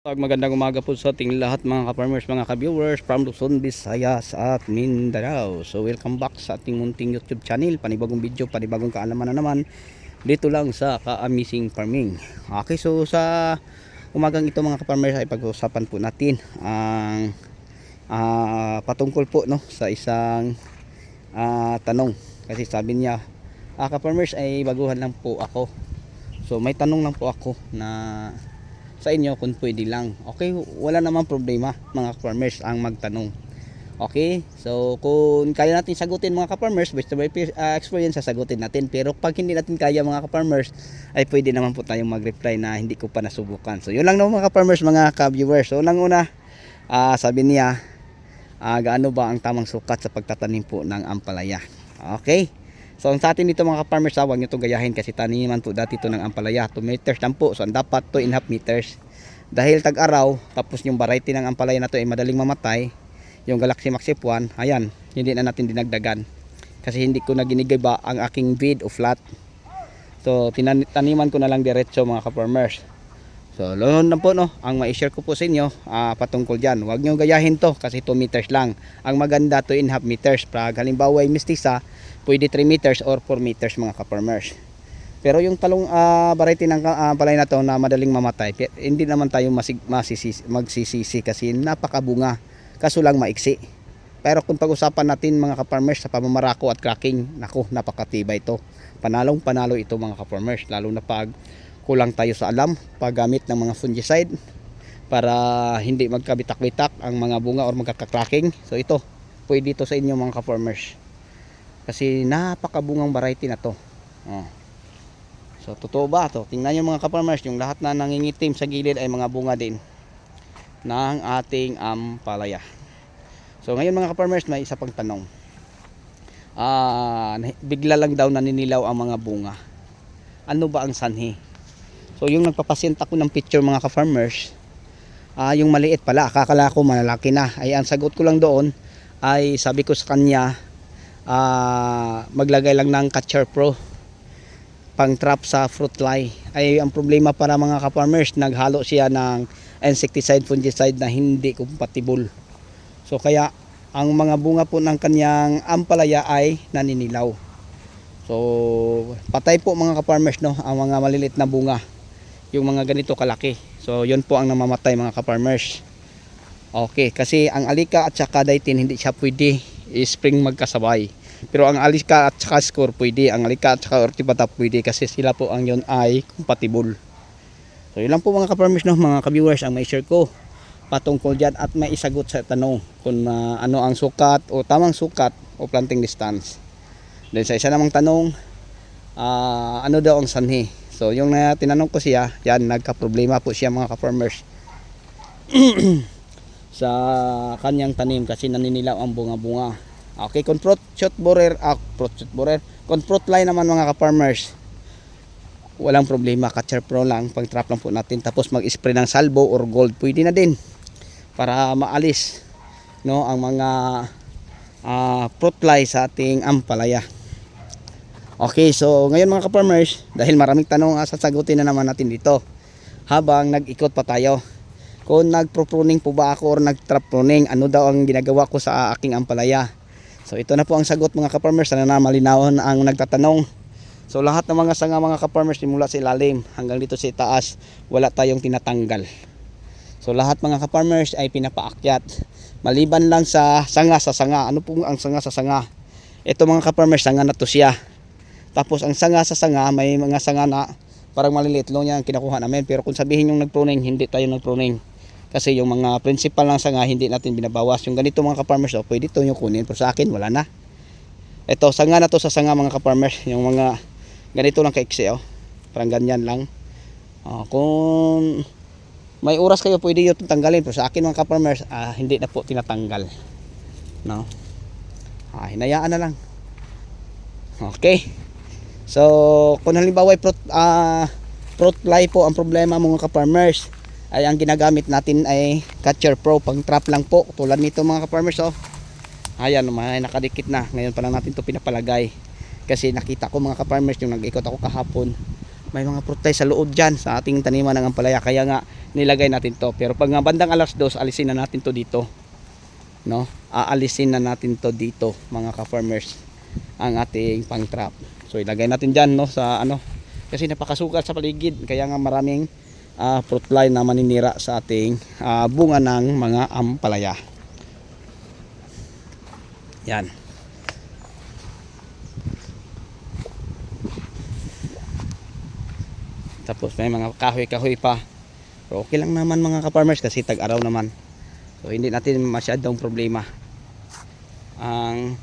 Magandang umaga po sa ating lahat mga ka-farmers, mga ka-viewers from Luzon, Visayas at Mindanao. So welcome back sa ating munting YouTube channel. Panibagong video, panibagong kaalaman na naman dito lang sa Ka-Amazing Farming. Okay, so sa umagang ito mga ka-farmers ay pag-uusapan po natin ang patungkol po no sa isang tanong. Kasi sabi niya, ka-farmers ay baguhan lang po ako. So may tanong lang po ako na sa inyo kung pwede lang. Okay, wala namang problema mga farmers ang magtanong. Okay, so kung kaya natin sagutin mga ka-farmers, based on experience, sasagutin natin. Pero pag hindi natin kaya mga ka-farmers, ay pwede naman po tayong mag-reply na hindi ko pa nasubukan. So yun lang naman mga ka-farmers, mga ka-viewers. So unang-una, sabi niya, gaano ba ang tamang sukat sa pagtatanim po ng ampalaya? Okay, so sa atin dito mga ka-farmers, huwag nyo ito gayahin kasi taniman po dati ito ng ampalaya 2 meters lang po. So ang dapat 2.5 meters. Dahil tag-araw, tapos yung variety ng ampalaya na to ay madaling mamatay, yung Galaxy Maxi 1, ayan, hindi na natin dinagdagan. Kasi hindi ko na ginigiba ang aking bed o flat. So taniman ko na lang diretso mga ka-farmers. So loon na po no, ang ma-share ko po sa inyo patungkol dyan. Huwag nyo gayahin to kasi 2 meters lang. Ang maganda 2.5 meters. Pag halimbawa ay mistisa, pwede 3 meters or 4 meters mga ka-farmers. Pero yung talong variety ng palay na to na madaling mamatay, hindi naman tayo magsisisi kasi napakabunga. Kaso lang maiksi. Pero kung pag-usapan natin mga ka-farmers sa pamamarako at cracking, naku, napakatibay ito. Panalong panalo ito mga ka-farmers, lalo na pag kulang tayo sa alam paggamit ng mga fungicide para hindi magkabitak-bitak ang mga bunga or magkaka-cracking. So ito, pwede ito sa inyo mga ka-farmers. Kasi napakabungang variety na to. So totoo ba to? Tingnan nyo mga ka-farmers, yung lahat na nangingitim sa gilid ay mga bunga din ng ating ampalaya. So ngayon mga ka-farmers, may isa pang tanong. Bigla lang daw naninilaw ang mga bunga. Ano ba ang sanhi? So yung nagpapasyent ako ng picture mga ka-farmers, yung maliit pala, akala ko malalaki na. Ay ang sagot ko lang doon ay sabi ko sa kanya, maglagay lang ng Catcher Pro pang trap sa fruit fly. Ay ang problema para mga ka-farmers, naghalo siya ng insecticide, fungicide na hindi compatible. So kaya ang mga bunga po ng kanyang ampalaya ay naninilaw. So patay po mga ka-farmers no, ang mga malilit na bunga, yung mga ganito kalaki. So yun po ang namamatay mga ka-farmers. Okay, kasi ang alika at saka daitin hindi siya pwede i-spring magkasabay. Pero ang alika at saka score pwede, ang alika at saka ortibata pwede kasi sila po ang yun ay compatible. So yun lang po mga ka-farmers no, mga ka-viewers, ang may share ko patungkol dyan at may isagot sa tanong kung ano ang sukat o tamang sukat o planting distance. Then sa isa namang tanong, ano daw ang sanhi? So yung tinanong ko siya, yan, nagka-problema po siya mga ka-farmers sa kanyang tanim kasi naninilaw ang bunga-bunga. Okay, kung fruit borer, kung fruit fly naman mga ka-farmers, walang problema, Catcher Pro lang, pag trap lang po natin, tapos mag-spray ng salvo or gold, pwede na din para maalis no ang mga fruit fly sa ating ampalaya. Okay, so ngayon mga ka-farmers, dahil maraming tanong, sasagutin na naman natin dito habang nag-ikot pa tayo. Kung nagpro-pruning po ba ako or nag-trap pruning, ano daw ang ginagawa ko sa aking ampalaya? So ito na po ang sagot mga ka-farmers, sana na malinawan ang nagtatanong. So lahat ng mga sanga mga ka-farmers, simula sa ilalim hanggang dito sa itaas, wala tayong tinatanggal. So lahat mga ka-farmers ay pinapaakyat, maliban lang sa sanga sa sanga. Ano po ang sanga sa sanga? Ito mga ka-farmers, sanga na to siya. Tapos ang sanga sa sanga, may mga sanga na parang maliliit lang yan kinakuha namin. Pero kung sabihin yung nag-pruning, hindi tayo nag-pruning. Kasi yung mga principal ng sanga, hindi natin binabawas. Yung ganito mga ka-farmers, pwede ito yung kunin. Pero sa akin, wala na. Ito, sanga na to sa sanga mga ka-farmers. Yung mga ganito lang kaiksi, parang ganyan lang. Kung may oras kayo, pwede yun tanggalin. Pero sa akin mga ka-farmers, hindi na po tinatanggal. No? Hinayaan na lang. Okay. So, kung halimbawa fruit fly po ang problema mga ka-farmers, ay ang ginagamit natin ay Catcher Pro, pang trap lang po. Tulad nito mga ka-farmers, ayan, may nakadikit na. Ngayon pa lang natin to pinapalagay kasi nakita ko mga ka-farmers, yung nag-ikot ako kahapon, may mga prutay sa loob dyan sa ating taniman ng ampalaya, kaya nga nilagay natin to. Pero pag nga bandang alas 2, alisin na natin to dito, no? Aalisin na natin to dito mga ka-farmers, ang ating pang trap. So ilagay natin dyan, no, sa ano, kasi napakasukat sa paligid, kaya nga maraming fruit fly na maninira sa ating bunga ng mga ampalaya. Yan. Tapos may mga kahoy-kahoy pa. Pero okay lang naman mga ka-farmers kasi tag-araw naman. So hindi natin masyadong problema ang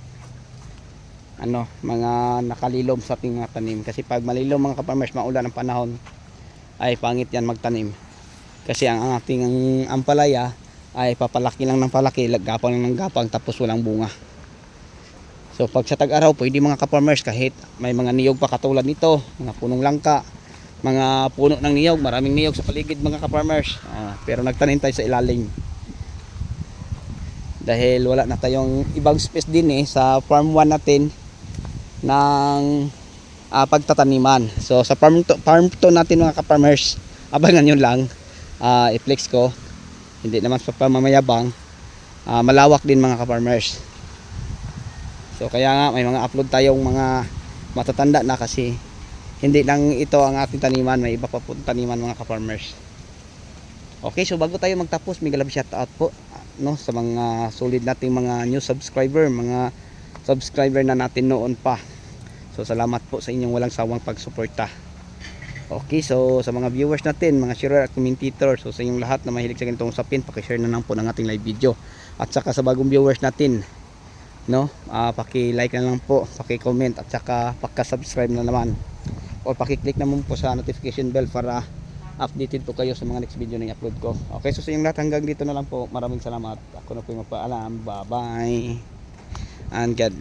ano, mga nakalilom sa ating mga tanim. Kasi pag malilom mga ka-farmers, maulan ang panahon, ay pangit yan magtanim. Kasi ang ating ampalaya ay papalaki lang ng palaki, gapang lang ng gapang, tapos walang bunga. So pag sa tag-araw, pwede mga ka-farmers, kahit may mga niyog pa katulad nito, mga punong langka, mga puno ng niyog, maraming niyog sa paligid mga ka-farmers, pero nagtanim tayo sa ilalim dahil wala na tayong ibang space din sa farm 1 natin ng pagtataniman. So sa farm 2 natin mga ka-farmers, abangan nyo lang, i-flex ko, hindi naman sa pamamayabang, malawak din mga ka-farmers. So kaya nga may mga upload tayong mga matatanda na, kasi hindi lang ito ang ating taniman, may iba pa po taniman mga ka-farmers. Okay, so bago tayo magtapos, may galab shoutout po, no, sa mga solid nating mga new subscriber, mga subscriber na natin noon pa. So salamat po sa inyong walang sawang pagsuporta. Okay, so sa mga viewers natin, mga sharer at commentator, so sa inyong lahat na mahilig sa ganitong usapin, paki-share na lang po ng ating live video. At saka sa bagong viewers natin, no, paki-like na lang po, paki-comment, at saka paki-subscribe na naman, o paki-click naman po sa notification bell para updated po kayo sa mga next video na i-upload ko. Okay, so sa inyong lahat, hanggang dito na lang po. Maraming salamat. Ako na po yung magpaalam. Bye bye and God